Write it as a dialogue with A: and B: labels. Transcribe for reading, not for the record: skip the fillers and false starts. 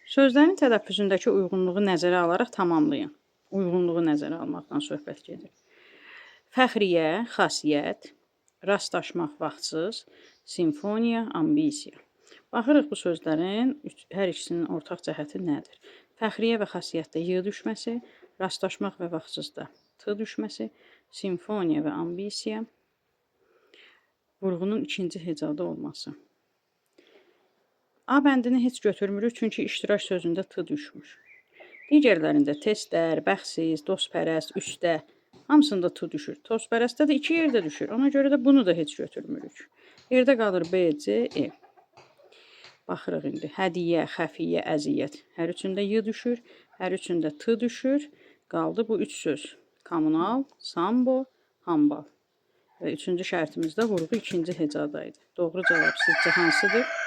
A: Sözlərin tələffüzündəki uyğunluğu nəzərə alaraq tamamlayın. Uyğunluğu nəzərə almaqdan söhbət gedir. Fəxriyə, xasiyyət, rastlaşmaq vaxtsız, simfoniya, ambisiya. Baxırıq bu sözlərin hər ikisinin ortaq cəhəti nədir? Fəxriyə və xasiyyətdə y düşməsi, rastlaşmaq və vaxtsızda t düşməsi, simfoniya və ambisiya, vurğunun ikinci hecadı olması. A bəndini heç götürmürük, çünki iştirak sözündə t düşmür. Digərlərində testlər, bəxsiz, dostpərəst, üstə, hamısında t düşür. Dostpərəstdə də 2 yerdə düşür. Ona görə də bunu da heç götürmürük. Yerdə qalır B, C, E. Baxırıq indi. Hədiyyə, xəfiyyə, əziyyət. Hər üçündə y düşür, hər üçündə t düşür. Qaldı bu 3 söz. Kommunal, sambo, hambal. Və üçüncü şərtimizdə vurğu ikinci hecadaydı. Doğru cavab sizcə hansıdır?